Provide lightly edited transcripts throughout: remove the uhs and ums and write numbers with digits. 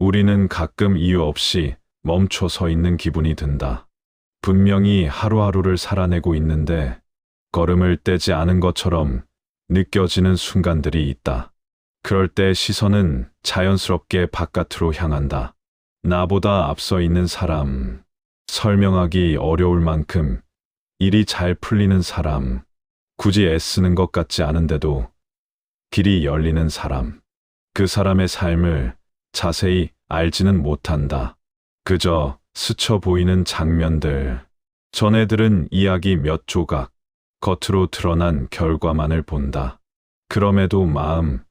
우리는 가끔 이유 없이 멈춰 서 있는 기분이 든다. 분명히 하루하루를 살아내고 있는데 걸음을 떼지 않은 것처럼 느껴지는 순간들이 있다. 그럴 때 시선은 자연스럽게 바깥으로 향한다. 나보다 앞서 있는 사람, 설명하기 어려울 만큼 일이 잘 풀리는 사람, 굳이 애쓰는 것 같지 않은데도 길이 열리는 사람, 그 사람의 삶을 자세히 알지는 못한다. 그저 스쳐 보이는 장면들, 전해 들은 이야기 몇 조각, 겉으로 드러난 결과만을 본다. 그럼에도 마음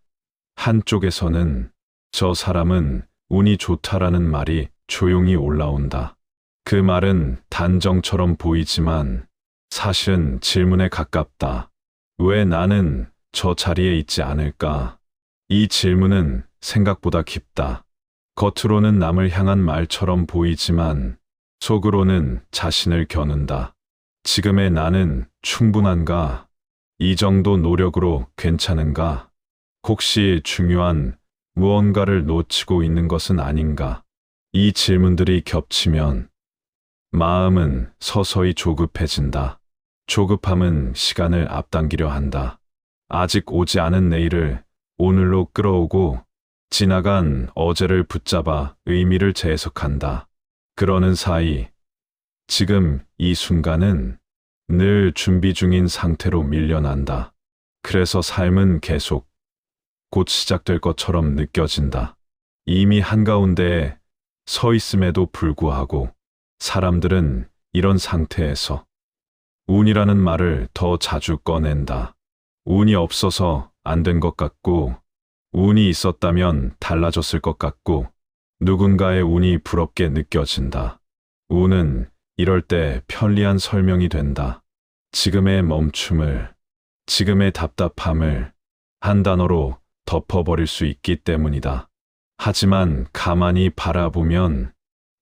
한쪽에서는 저 사람은 운이 좋다라는 말이 조용히 올라온다. 그 말은 단정처럼 보이지만 사실은 질문에 가깝다. 왜 나는 저 자리에 있지 않을까? 이 질문은 생각보다 깊다. 겉으로는 남을 향한 말처럼 보이지만 속으로는 자신을 겨눈다. 지금의 나는 충분한가? 이 정도 노력으로 괜찮은가? 혹시 중요한 무언가를 놓치고 있는 것은 아닌가? 이 질문들이 겹치면 마음은 서서히 조급해진다. 조급함은 시간을 앞당기려 한다. 아직 오지 않은 내일을 오늘로 끌어오고 지나간 어제를 붙잡아 의미를 재해석한다. 그러는 사이 지금 이 순간은 늘 준비 중인 상태로 밀려난다. 그래서 삶은 계속 곧 시작될 것처럼 느껴진다. 이미 한가운데에 서 있음에도 불구하고 사람들은 이런 상태에서 운이라는 말을 더 자주 꺼낸다. 운이 없어서 안 된 것 같고, 운이 있었다면 달라졌을 것 같고, 누군가의 운이 부럽게 느껴진다. 운은 이럴 때 편리한 설명이 된다. 지금의 멈춤을, 지금의 답답함을 한 단어로 덮어버릴 수 있기 때문이다. 하지만 가만히 바라보면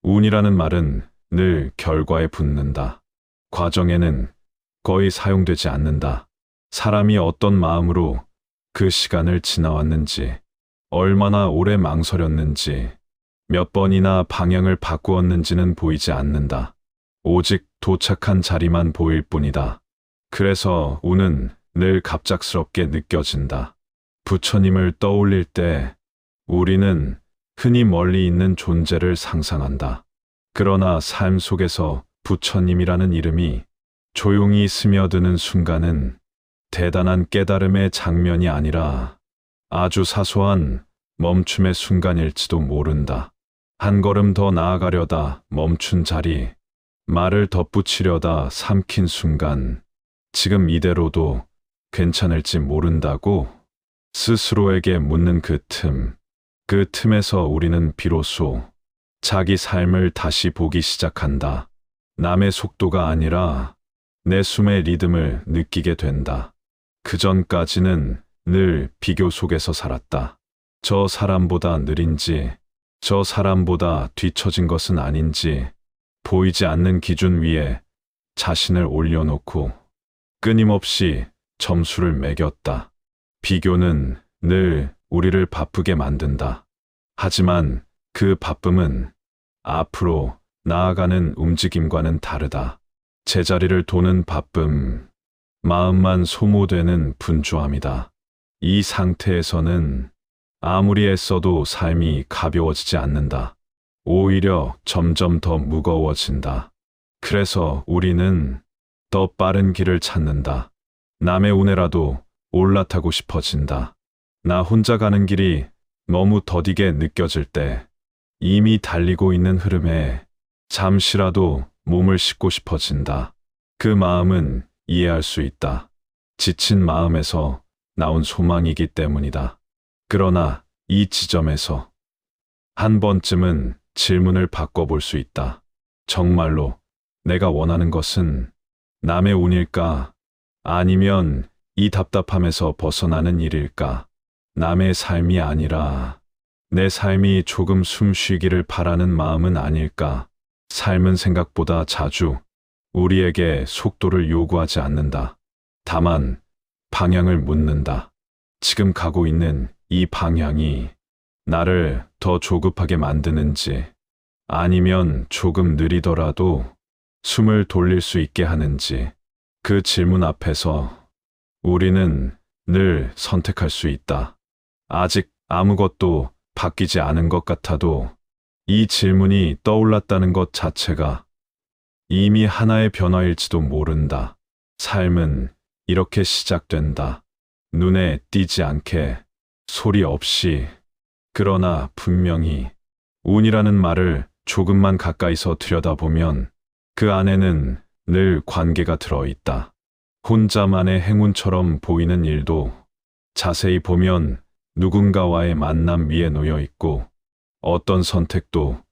운이라는 말은 늘 결과에 붙는다. 과정에는 거의 사용되지 않는다. 사람이 어떤 마음으로 그 시간을 지나왔는지, 얼마나 오래 망설였는지, 몇 번이나 방향을 바꾸었는지는 보이지 않는다. 오직 도착한 자리만 보일 뿐이다. 그래서 운은 늘 갑작스럽게 느껴진다. 부처님을 떠올릴 때 우리는 흔히 멀리 있는 존재를 상상한다. 그러나 삶 속에서 부처님이라는 이름이 조용히 스며드는 순간은 대단한 깨달음의 장면이 아니라 아주 사소한 멈춤의 순간일지도 모른다. 한 걸음 더 나아가려다 멈춘 자리, 말을 덧붙이려다 삼킨 순간, 지금 이대로도 괜찮을지 모른다고 스스로에게 묻는 그 틈에서 우리는 비로소 자기 삶을 다시 보기 시작한다. 남의 속도가 아니라 내 숨의 리듬을 느끼게 된다. 그전까지는 늘 비교 속에서 살았다. 저 사람보다 느린지, 저 사람보다 뒤처진 것은 아닌지, 보이지 않는 기준 위에 자신을 올려놓고 끊임없이 점수를 매겼다. 비교는 늘 우리를 바쁘게 만든다. 하지만 그 바쁨은 앞으로 나아가는 움직임과는 다르다. 제자리를 도는 바쁨, 마음만 소모되는 분주함이다. 이 상태에서는 아무리 애써도 삶이 가벼워지지 않는다. 오히려 점점 더 무거워진다. 그래서 우리는 더 빠른 길을 찾는다. 남의 운에라도 올라타고 싶어진다. 나 혼자 가는 길이 너무 더디게 느껴질 때 이미 달리고 있는 흐름에 잠시라도 몸을 싣고 싶어진다. 그 마음은 이해할 수 있다. 지친 마음에서 나온 소망이기 때문이다. 그러나 이 지점에서 한 번쯤은 질문을 바꿔볼 수 있다. 정말로 내가 원하는 것은 남의 운일까? 아니면 이 답답함에서 벗어나는 일일까? 남의 삶이 아니라 내 삶이 조금 숨 쉬기를 바라는 마음은 아닐까? 삶은 생각보다 자주 우리에게 속도를 요구하지 않는다. 다만 방향을 묻는다. 지금 가고 있는 이 방향이 나를 더 조급하게 만드는지, 아니면 조금 느리더라도 숨을 돌릴 수 있게 하는지, 그 질문 앞에서 우리는 늘 선택할 수 있다. 아직 아무것도 바뀌지 않은 것 같아도 이 질문이 떠올랐다는 것 자체가 이미 하나의 변화일지도 모른다. 삶은 이렇게 시작된다. 눈에 띄지 않게, 소리 없이, 그러나 분명히. 운이라는 말을 조금만 가까이서 들여다보면 그 안에는 늘 관계가 들어있다. 혼자만의 행운처럼 보이는 일도 자세히 보면 누군가와의 만남 위에 놓여 있고, 어떤 선택도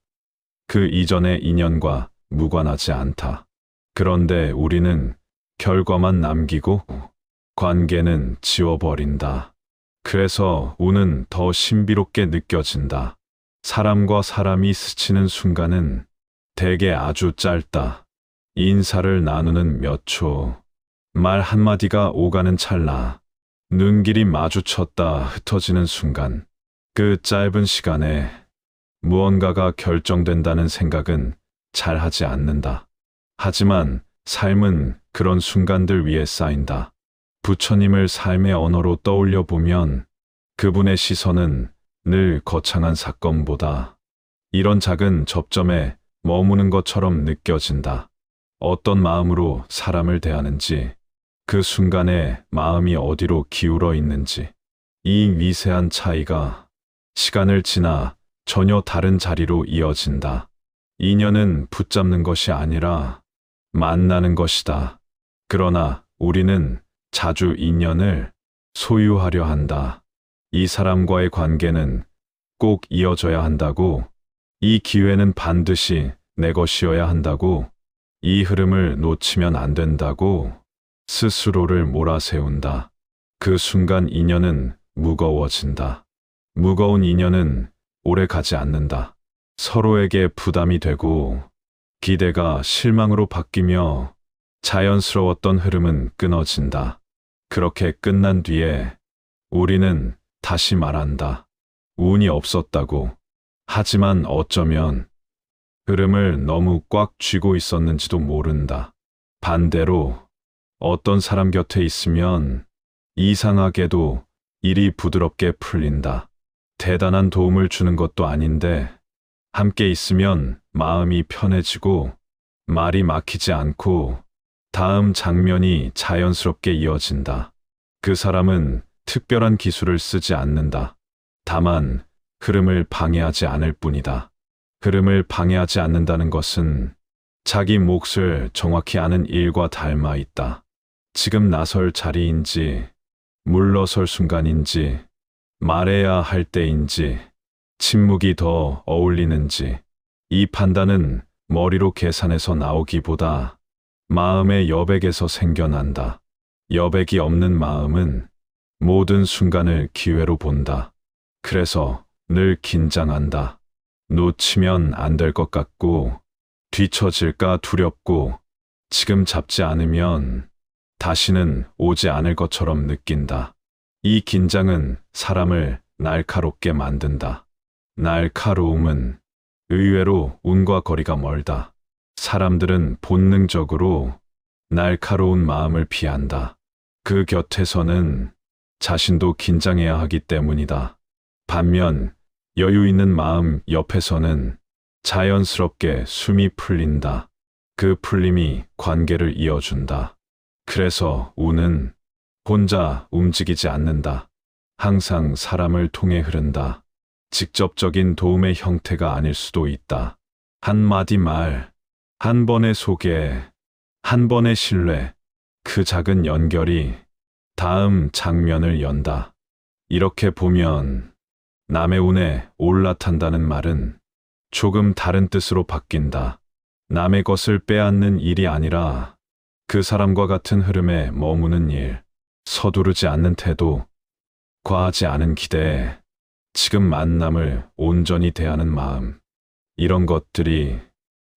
그 이전의 인연과 무관하지 않다. 그런데 우리는 결과만 남기고 관계는 지워버린다. 그래서 운은 더 신비롭게 느껴진다. 사람과 사람이 스치는 순간은 대개 아주 짧다. 인사를 나누는 몇 초, 말 한마디가 오가는 찰나, 눈길이 마주쳤다 흩어지는 순간, 그 짧은 시간에 무언가가 결정된다는 생각은 잘 하지 않는다. 하지만 삶은 그런 순간들 위에 쌓인다. 부처님을 삶의 언어로 떠올려 보면 그분의 시선은 늘 거창한 사건보다 이런 작은 접점에 머무는 것처럼 느껴진다. 어떤 마음으로 사람을 대하는지, 그 순간에 마음이 어디로 기울어 있는지, 이 미세한 차이가 시간을 지나 전혀 다른 자리로 이어진다. 인연은 붙잡는 것이 아니라 만나는 것이다. 그러나 우리는 자주 인연을 소유하려 한다. 이 사람과의 관계는 꼭 이어져야 한다고, 이 기회는 반드시 내 것이어야 한다고, 이 흐름을 놓치면 안 된다고 스스로를 몰아세운다. 그 순간 인연은 무거워진다. 무거운 인연은 오래 가지 않는다. 서로에게 부담이 되고 기대가 실망으로 바뀌며 자연스러웠던 흐름은 끊어진다. 그렇게 끝난 뒤에 우리는 다시 말한다. 운이 없었다고. 하지만 어쩌면 흐름을 너무 꽉 쥐고 있었는지도 모른다. 반대로 어떤 사람 곁에 있으면 이상하게도 일이 부드럽게 풀린다. 대단한 도움을 주는 것도 아닌데 함께 있으면 마음이 편해지고 말이 막히지 않고 다음 장면이 자연스럽게 이어진다. 그 사람은 특별한 기술을 쓰지 않는다. 다만 흐름을 방해하지 않을 뿐이다. 흐름을 방해하지 않는다는 것은 자기 몫을 정확히 아는 일과 닮아 있다. 지금 나설 자리인지, 물러설 순간인지, 말해야 할 때인지, 침묵이 더 어울리는지, 이 판단은 머리로 계산해서 나오기보다 마음의 여백에서 생겨난다. 여백이 없는 마음은 모든 순간을 기회로 본다. 그래서 늘 긴장한다. 놓치면 안 될 것 같고, 뒤처질까 두렵고, 지금 잡지 않으면 다시는 오지 않을 것처럼 느낀다. 이 긴장은 사람을 날카롭게 만든다. 날카로움은 의외로 운과 거리가 멀다. 사람들은 본능적으로 날카로운 마음을 피한다. 그 곁에서는 자신도 긴장해야 하기 때문이다. 반면 여유 있는 마음 옆에서는 자연스럽게 숨이 풀린다. 그 풀림이 관계를 이어준다. 그래서 운은 혼자 움직이지 않는다. 항상 사람을 통해 흐른다. 직접적인 도움의 형태가 아닐 수도 있다. 한마디 말, 한 번의 소개, 한 번의 신뢰, 그 작은 연결이 다음 장면을 연다. 이렇게 보면 남의 운에 올라탄다는 말은 조금 다른 뜻으로 바뀐다. 남의 것을 빼앗는 일이 아니라 그 사람과 같은 흐름에 머무는 일, 서두르지 않는 태도, 과하지 않은 기대, 지금 만남을 온전히 대하는 마음, 이런 것들이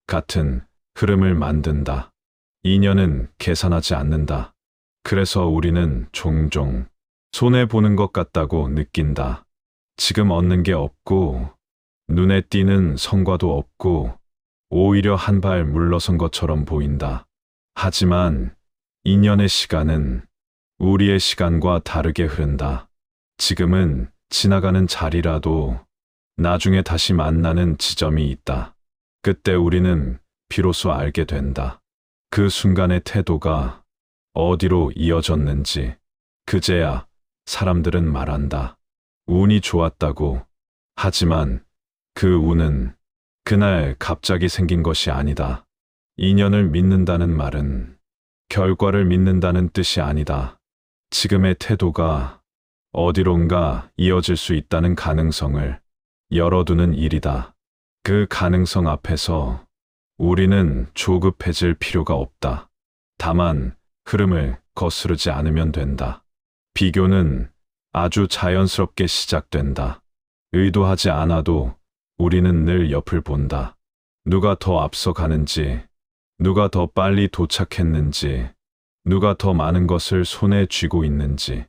같은 흐름을 만든다. 인연은 계산하지 않는다. 그래서 우리는 종종 손해보는 것 같다고 느낀다. 지금 얻는 게 없고, 눈에 띄는 성과도 없고, 오히려 한 발 물러선 것처럼 보인다. 하지만 2년의 시간은 우리의 시간과 다르게 흐른다. 지금은 지나가는 자리라도 나중에 다시 만나는 지점이 있다. 그때 우리는 비로소 알게 된다. 그 순간의 태도가 어디로 이어졌는지. 그제야 사람들은 말한다. 운이 좋았다고. 하지만 그 운은 그날 갑자기 생긴 것이 아니다. 인연을 믿는다는 말은 결과를 믿는다는 뜻이 아니다. 지금의 태도가 어디론가 이어질 수 있다는 가능성을 열어두는 일이다. 그 가능성 앞에서 우리는 조급해질 필요가 없다. 다만 흐름을 거스르지 않으면 된다. 비교는 아주 자연스럽게 시작된다. 의도하지 않아도 우리는 늘 옆을 본다. 누가 더 앞서 가는지, 누가 더 빨리 도착했는지, 누가 더 많은 것을 손에 쥐고 있는지.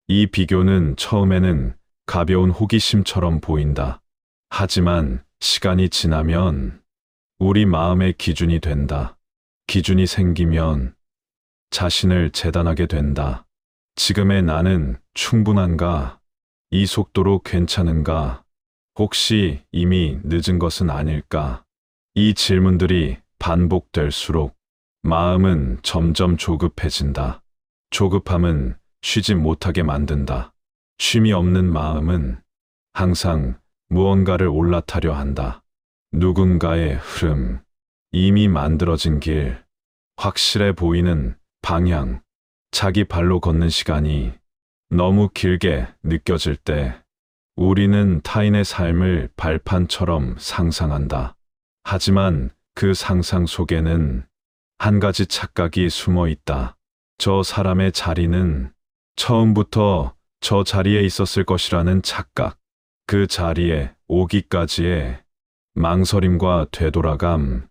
이 비교는 처음에는 가벼운 호기심처럼 보인다. 하지만 시간이 지나면 우리 마음의 기준이 된다. 기준이 생기면 자신을 재단하게 된다. 지금의 나는 충분한가? 이 속도로 괜찮은가? 혹시 이미 늦은 것은 아닐까? 이 질문들이 반복될수록 마음은 점점 조급해진다. 조급함은 쉬지 못하게 만든다. 쉼이 없는 마음은 항상 무언가를 올라타려 한다. 누군가의 흐름, 이미 만들어진 길, 확실해 보이는 방향, 자기 발로 걷는 시간이 너무 길게 느껴질 때 우리는 타인의 삶을 발판처럼 상상한다. 하지만 그 상상 속에는 한 가지 착각이 숨어 있다. 저 사람의 자리는 처음부터 저 자리에 있었을 것이라는 착각. 그 자리에 오기까지의 망설임과 되돌아감,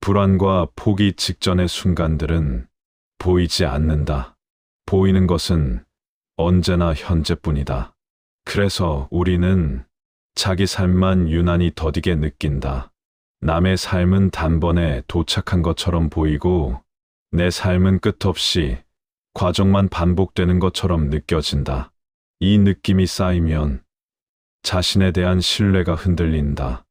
불안과 포기 직전의 순간들은 보이지 않는다. 보이는 것은 언제나 현재뿐이다. 그래서 우리는 자기 삶만 유난히 더디게 느낀다. 남의 삶은 단번에 도착한 것처럼 보이고 내 삶은 끝없이 과정만 반복되는 것처럼 느껴진다. 이 느낌이 쌓이면 자신에 대한 신뢰가 흔들린다.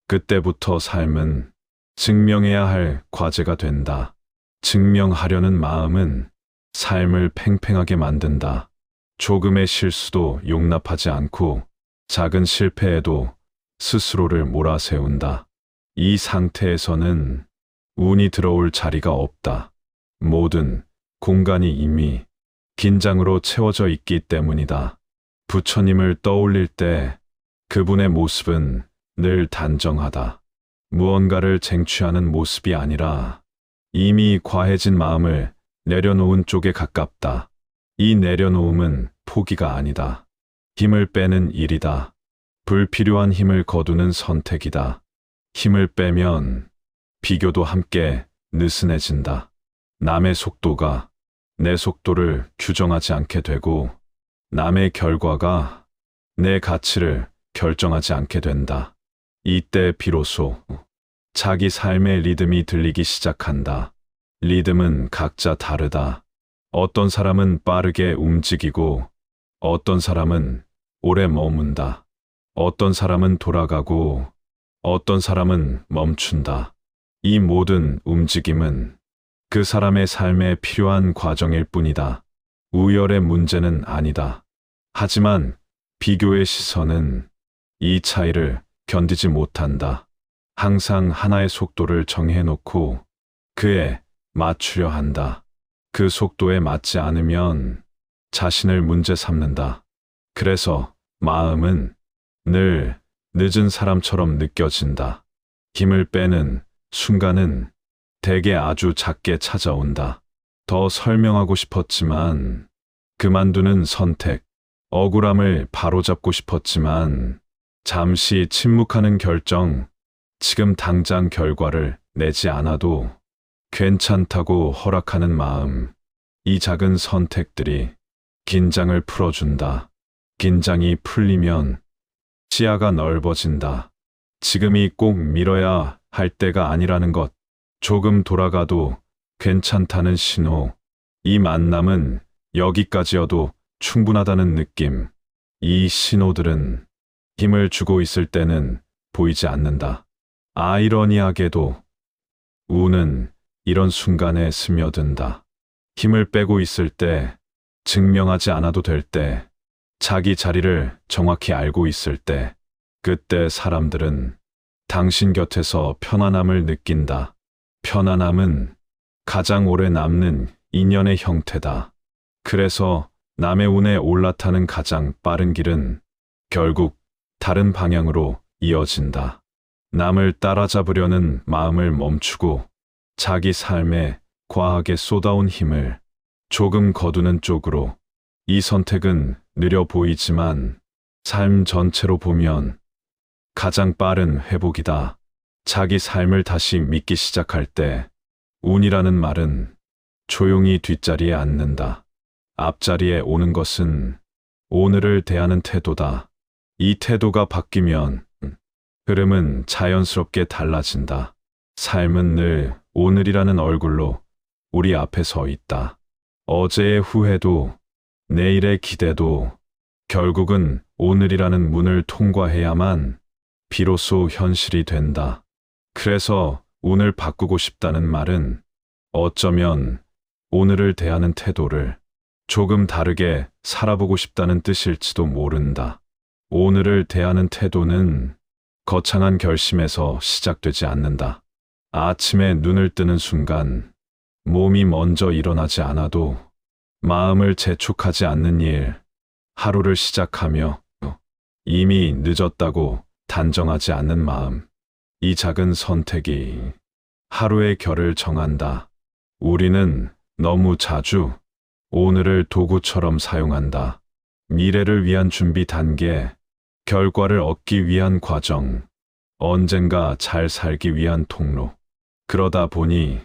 그때부터 삶은 증명해야 할 과제가 된다. 증명하려는 마음은 삶을 팽팽하게 만든다. 조금의 실수도 용납하지 않고 작은 실패에도 스스로를 몰아세운다. 이 상태에서는 운이 들어올 자리가 없다. 모든 공간이 이미 긴장으로 채워져 있기 때문이다. 부처님을 떠올릴 때 그분의 모습은 늘 단정하다. 무언가를 쟁취하는 모습이 아니라 이미 과해진 마음을 내려놓은 쪽에 가깝다. 이 내려놓음은 포기가 아니다. 힘을 빼는 일이다. 불필요한 힘을 거두는 선택이다. 힘을 빼면 비교도 함께 느슨해진다. 남의 속도가 내 속도를 규정하지 않게 되고 남의 결과가 내 가치를 결정하지 않게 된다. 이때 비로소 자기 삶의 리듬이 들리기 시작한다. 리듬은 각자 다르다. 어떤 사람은 빠르게 움직이고 어떤 사람은 오래 머문다. 어떤 사람은 돌아가고 어떤 사람은 멈춘다. 이 모든 움직임은 그 사람의 삶에 필요한 과정일 뿐이다. 우열의 문제는 아니다. 하지만 비교의 시선은 이 차이를 견디지 못한다. 항상 하나의 속도를 정해놓고 그에 맞추려 한다. 그 속도에 맞지 않으면 자신을 문제 삼는다. 그래서 마음은 늘 늦은 사람처럼 느껴진다. 힘을 빼는 순간은 대개 아주 작게 찾아온다. 더 설명하고 싶었지만, 그만두는 선택, 억울함을 바로잡고 싶었지만, 잠시 침묵하는 결정, 지금 당장 결과를 내지 않아도 괜찮다고 허락하는 마음, 이 작은 선택들이 긴장을 풀어준다. 긴장이 풀리면 시야가 넓어진다. 지금이 꼭 밀어야 할 때가 아니라는 것. 조금 돌아가도 괜찮다는 신호. 이 만남은 여기까지여도 충분하다는 느낌. 이 신호들은 힘을 주고 있을 때는 보이지 않는다. 아이러니하게도 우는 이런 순간에 스며든다. 힘을 빼고 있을 때, 증명하지 않아도 될 때, 자기 자리를 정확히 알고 있을 때, 그때 사람들은 당신 곁에서 편안함을 느낀다. 편안함은 가장 오래 남는 인연의 형태다. 그래서 남의 운에 올라타는 가장 빠른 길은 결국 다른 방향으로 이어진다. 남을 따라잡으려는 마음을 멈추고 자기 삶에 과하게 쏟아온 힘을 조금 거두는 쪽으로. 이 선택은 느려 보이지만 삶 전체로 보면 가장 빠른 회복이다. 자기 삶을 다시 믿기 시작할 때 운이라는 말은 조용히 뒷자리에 앉는다. 앞자리에 오는 것은 오늘을 대하는 태도다. 이 태도가 바뀌면 흐름은 자연스럽게 달라진다. 삶은 늘 오늘이라는 얼굴로 우리 앞에 서 있다. 어제의 후회도 내일의 기대도 결국은 오늘이라는 문을 통과해야만 비로소 현실이 된다. 그래서 운을 바꾸고 싶다는 말은 어쩌면 오늘을 대하는 태도를 조금 다르게 살아보고 싶다는 뜻일지도 모른다. 오늘을 대하는 태도는 거창한 결심에서 시작되지 않는다. 아침에 눈을 뜨는 순간 몸이 먼저 일어나지 않아도 마음을 재촉하지 않는 일, 하루를 시작하며 이미 늦었다고 단정하지 않는 마음. 이 작은 선택이 하루의 결을 정한다. 우리는 너무 자주 오늘을 도구처럼 사용한다. 미래를 위한 준비 단계, 결과를 얻기 위한 과정, 언젠가 잘 살기 위한 통로. 그러다 보니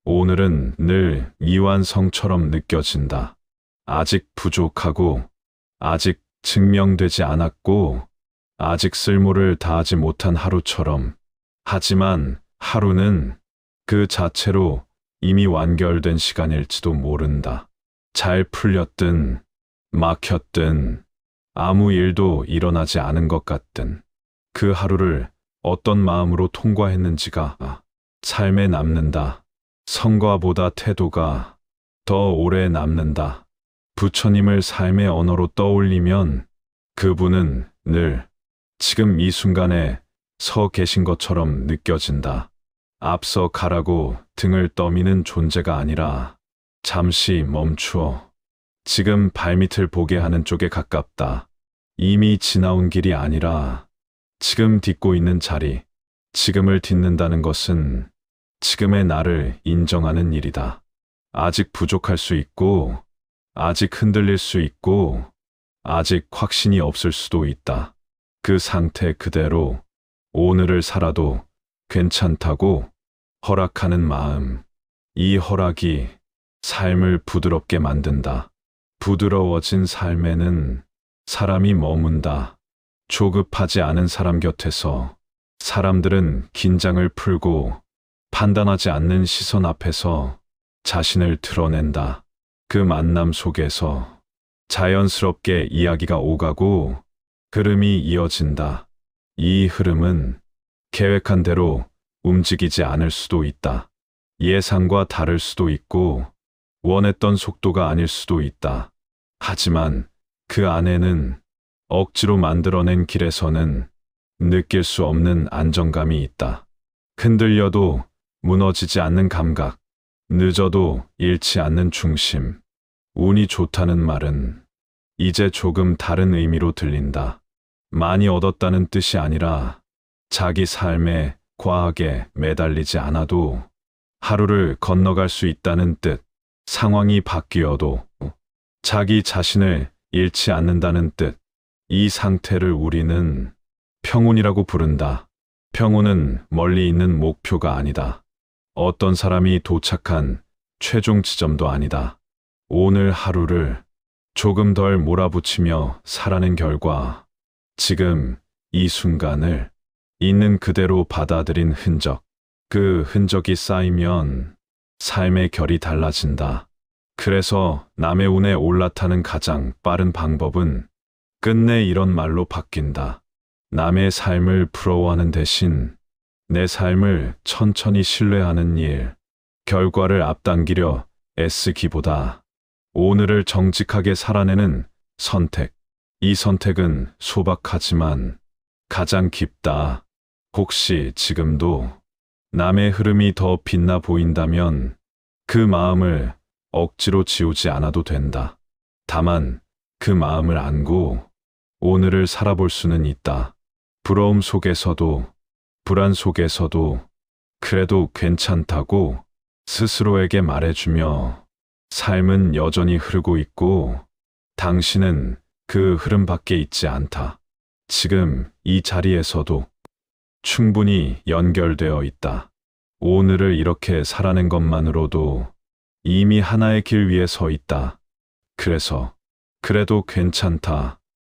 오늘은 늘 미완성처럼 느껴진다. 아직 부족하고, 아직 증명되지 않았고, 아직 쓸모를 다하지 못한 하루처럼. 하지만 하루는 그 자체로 이미 완결된 시간일지도 모른다. 잘 풀렸든, 막혔든, 아무 일도 일어나지 않은 것 같든, 그 하루를 어떤 마음으로 통과했는지가 삶에 남는다. 성과보다 태도가 더 오래 남는다. 부처님을 삶의 언어로 떠올리면 그분은 늘 지금 이 순간에 서 계신 것처럼 느껴진다. 앞서 가라고 등을 떠미는 존재가 아니라 잠시 멈추어 지금 발밑을 보게 하는 쪽에 가깝다. 이미 지나온 길이 아니라 지금 딛고 있는 자리, 지금을 딛는다는 것은 지금의 나를 인정하는 일이다. 아직 부족할 수 있고, 아직 흔들릴 수 있고, 아직 확신이 없을 수도 있다. 그 상태 그대로 오늘을 살아도 괜찮다고 허락하는 마음. 이 허락이 삶을 부드럽게 만든다. 부드러워진 삶에는 사람이 머문다. 조급하지 않은 사람 곁에서 사람들은 긴장을 풀고 판단하지 않는 시선 앞에서 자신을 드러낸다. 그 만남 속에서 자연스럽게 이야기가 오가고 흐름이 이어진다. 이 흐름은 계획한 대로 움직이지 않을 수도 있다. 예상과 다를 수도 있고 원했던 속도가 아닐 수도 있다. 하지만 그 안에는 억지로 만들어낸 길에서는 느낄 수 없는 안정감이 있다. 흔들려도 무너지지 않는 감각, 늦어도 잃지 않는 중심. 운이 좋다는 말은 이제 조금 다른 의미로 들린다. 많이 얻었다는 뜻이 아니라 자기 삶에 과하게 매달리지 않아도 하루를 건너갈 수 있다는 뜻. 상황이 바뀌어도 자기 자신을 잃지 않는다는 뜻. 이 상태를 우리는 평온이라고 부른다. 평온은 멀리 있는 목표가 아니다. 어떤 사람이 도착한 최종 지점도 아니다. 오늘 하루를 조금 덜 몰아붙이며 살아낸 결과 지금 이 순간을 있는 그대로 받아들인 흔적. 그 흔적이 쌓이면 삶의 결이 달라진다. 그래서 남의 운에 올라타는 가장 빠른 방법은 끝내 이런 말로 바뀐다. 남의 삶을 부러워하는 대신 내 삶을 천천히 신뢰하는 일. 결과를 앞당기려 애쓰기보다 오늘을 정직하게 살아내는 선택. 이 선택은 소박하지만 가장 깊다. 혹시 지금도 남의 흐름이 더 빛나 보인다면 그 마음을 억지로 지우지 않아도 된다. 다만 그 마음을 안고 오늘을 살아볼 수는 있다. 부러움 속에서도, 불안 속에서도 그래도 괜찮다고 스스로에게 말해주며 삶은 여전히 흐르고 있고 당신은 그 흐름 밖에 있지 않다. 지금 이 자리에서도 충분히 연결되어 있다. 오늘을 이렇게 살아낸 것만으로도 이미 하나의 길 위에 서 있다. 그래서 그래도 괜찮다.